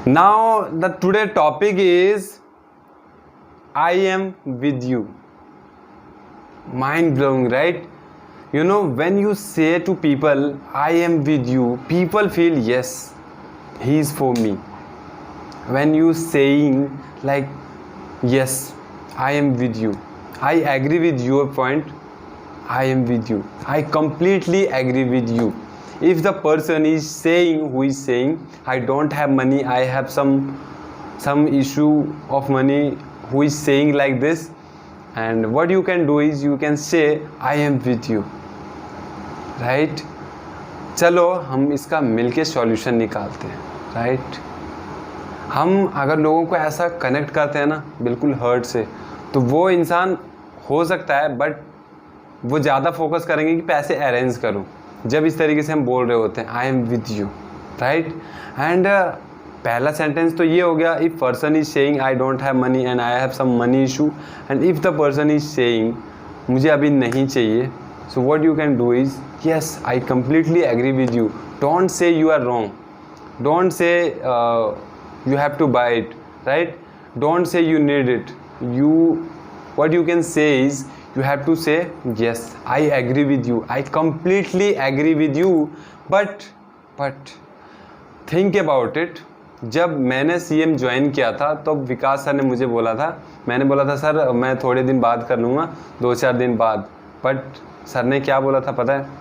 Now the today topic is I am with you. Mind blowing, right? You know, when you say to people I am with you, people feel yes, he is for me. When you saying like yes, I am with you, I agree with your point, I am with you, I completely agree with you. If the person is saying, who is saying I don't have money, I have some issue of money, who is saying like this, and what you can do is you can say I am with you, right? चलो हम इसका मिलके solution निकालते हैं, right? हम अगर लोगों को ऐसा कनेक्ट करते हैं ना बिल्कुल हर्ट से, तो वो इंसान हो सकता है बट वो ज़्यादा फोकस करेंगे कि पैसे अरेंज करूं, जब इस तरीके से हम बोल रहे होते हैं I am with you, right? And पहला सेंटेंस तो ये हो गया, if person is saying I don't have money and I have some money issue, and if the person is saying मुझे अभी नहीं चाहिए, so what you can do is yes, I completely agree with you. Don't say you are wrong. Don't say you have to buy it, right? Don't say you need it. What you can say is you have to say yes, I agree with you. I completely agree with you. But think about it. जब मैंने CM join किया था तो विकास sir ने मुझे बोला था, मैंने बोला था सर मैं थोड़े दिन बाद कर लूँगा, 2-4 दिन बाद, बट सर ने क्या बोला था पता है?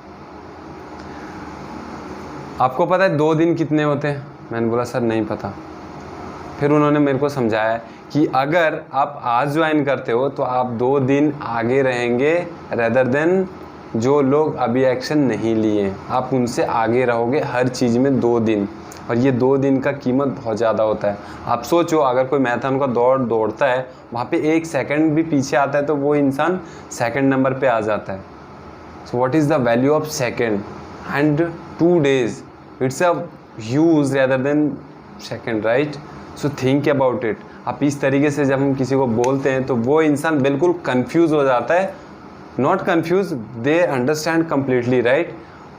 आपको पता है 2 दिन कितने होते हैं? मैंने बोला सर नहीं पता। फिर उन्होंने मेरे को समझाया कि अगर आप आज ज्वाइन करते हो तो आप 2 दिन आगे रहेंगे रेदर देन जो लोग अभी एक्शन नहीं लिए, आप उनसे आगे रहोगे हर चीज़ में 2 दिन, और ये 2 दिन का कीमत बहुत ज़्यादा होता है। आप सोचो अगर कोई मैराथन का दौड़ता है, वहाँ पे 1 सेकंड भी पीछे आता है तो वो इंसान सेकंड नंबर पे आ जाता है। So what is the value of second and 2 days? It's a huge rather than second, right? So think about it. आप इस तरीके से जब हम किसी को बोलते हैं तो वो इंसान बिल्कुल कंफ्यूज हो जाता है, not confused, they understand completely, right?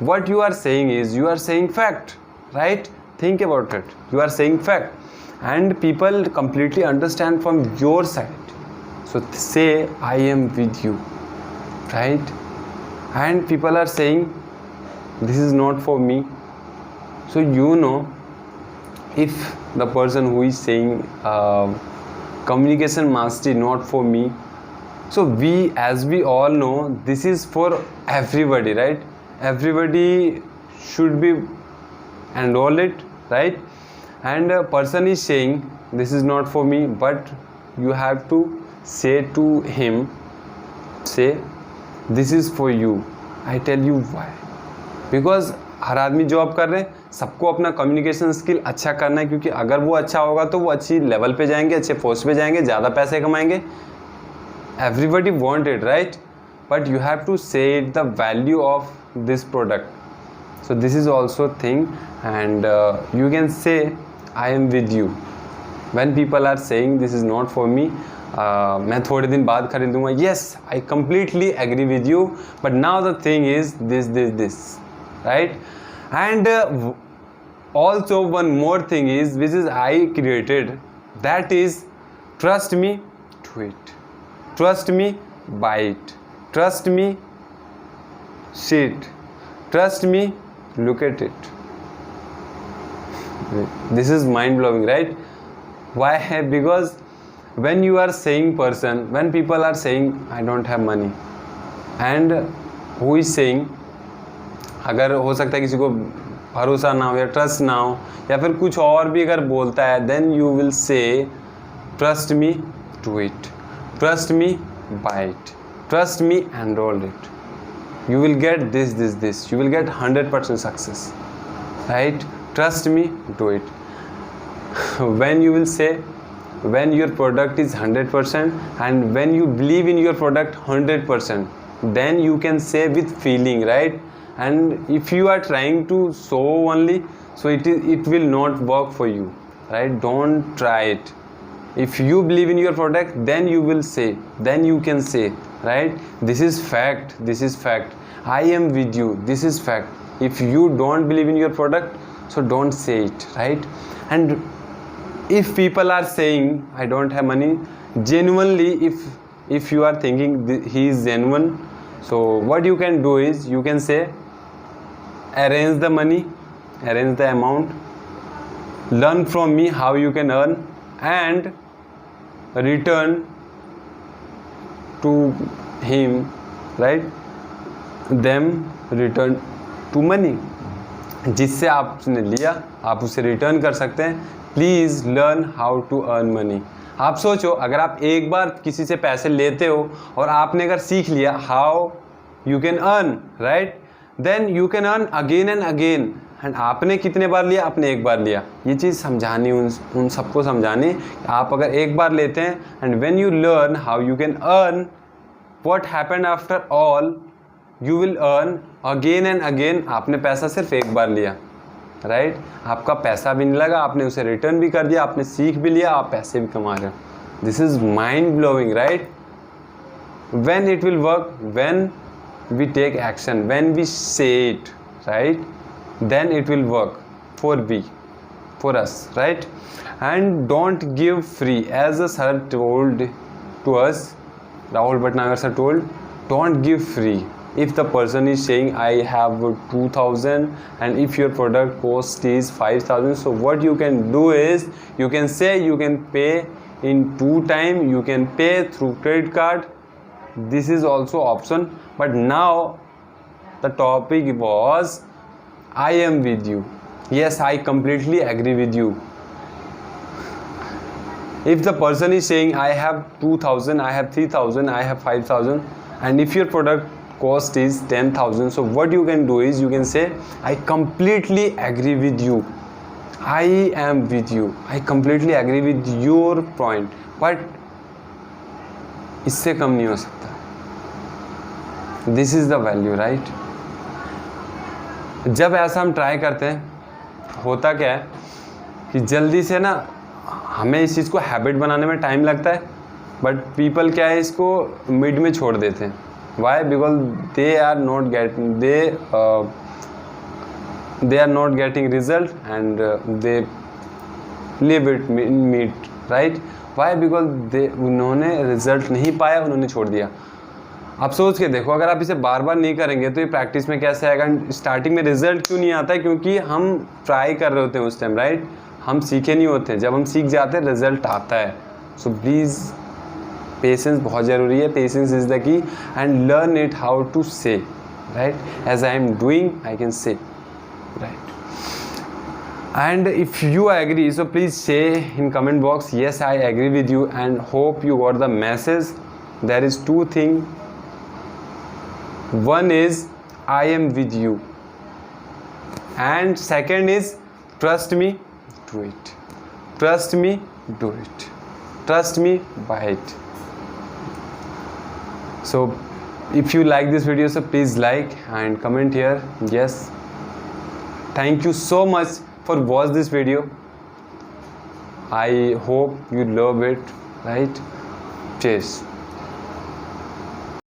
What you are saying is you are saying fact, right? Think about it. You are saying fact and people completely understand from your side. So say I am with you, right? And people are saying this is not for me. So you know, if the person who is saying communication mastery not for me, so as we all know, this is for everybody, right? Everybody should be enroll it, right? And a person is saying this is not for me, but you have to say to him, say this is for you. I tell you why. Because हर आदमी job कर रहे हैं, सबको अपना communication skill अच्छा करना है, क्योंकि अगर वो अच्छा होगा तो वो अच्छी लेवल पे जाएंगे, अच्छे पोस्ट पे जाएंगे, ज़्यादा पैसे कमाएंगे। Everybody want it, right? But you have to say it the value of this product. So this is also thing and you can say I am with you when people are saying this is not for me, मैं थोड़े दिन बाद खरीदूँगा, yes I completely agree with you, but now the thing is this, right? And also one more thing is which is I created, that is trust me, do it, trust me, buy it, trust me, see it, trust me, look at it. This is mind blowing, right? Why? Because when you are saying person, when people are saying I don't have money, and who is saying, अगर हो सकता है किसी को भरोसा ना हो या ट्रस्ट ना हो या फिर कुछ और भी अगर बोलता है, then you will say trust me, do it, trust me, buy it, trust me, enroll it, you will get this, you will get 100% success, right? Trust me, do it. When you will say, when your product is 100% and when you believe in your product 100%, then you can say with feeling, right? And if you are trying to show only, so it will not work for you, right? Don't try it. If you believe in your product, then you will say, then you can say, right? This is fact, this is fact, I am with you, this is fact. If you don't believe in your product, so don't say it, right? And if people are saying I don't have money, genuinely, if you are thinking he is genuine, so what you can do is you can say arrange the money, arrange the amount, learn from me how you can earn, and return to him, right? them return to money. जिससे आपने लिया आप उसे return कर सकते हैं. Please learn how to earn money. आप सोचो, अगर आप एक बार किसी से पैसे लेते हो और आपने अगर सीख लिया how you can earn, right, then you can earn again and again. And आपने कितने बार लिया? आपने एक बार लिया. ये चीज़ समझानी, उन सबको समझानी. आप अगर एक बार लेते हैं and when you learn how you can earn, what happened after all, you will earn again and again. आपने पैसा सिर्फ एक बार लिया, राइट? आपका पैसा भी नहीं लगा, आपने उसे रिटर्न भी कर दिया, आपने सीख भी लिया, आप पैसे भी कमा रहे हो. This is mind blowing, right? When it will work, when we take action, when we say it, right, then it will work for us, right? And don't give free, as the sir told to us, Rahul Bhatnagar sir told, don't give free. If the person is saying I have 2,000 and if your product cost is 5,000, so what you can do is you can say you can pay in 2 times, you can pay through credit card. This is also option. But now the topic was I am with you. Yes, I completely agree with you. If the person is saying I have 2,000, I have 3,000, I have 5,000, and if your product cost is 10,000, so what you can do is you can say I completely agree with you. I am with you. I completely agree with your point. But इससे कम नहीं हो सकता. This is the value, right? जब ऐसा हम try करते हैं, होता क्या है कि जल्दी से ना हमें इस चीज़ को हैबिट बनाने में टाइम लगता है, बट पीपल क्या है इसको मिड में छोड़ देते हैं. Why? Because they are not getting result and they leave it in mid, right? Why? Because उन्होंने रिजल्ट नहीं पाया, उन्होंने छोड़ दिया. आप सोच के देखो, अगर आप इसे बार बार नहीं करेंगे तो ये प्रैक्टिस में कैसे आएगा? स्टार्टिंग में रिजल्ट क्यों नहीं आता है? क्योंकि हम ट्राई कर रहे होते हैं उस टाइम, राइट? हम सीखे नहीं होते. जब हम सीख जाते हैं रिजल्ट आता है. सो प्लीज़ पेशेंस बहुत ज़रूरी है. Patience is the key and learn it how to say, right? As I am doing I can say, right? And if you agree, so please say in comment box yes I agree with you and hope you got the message. There is 2 things. One is I am with you, and second is trust me, do it. Trust me, do it. Trust me, buy it. So if you like this video, so please like and comment here. Yes, thank you so much for watch this video. I hope you love it, right? Cheers.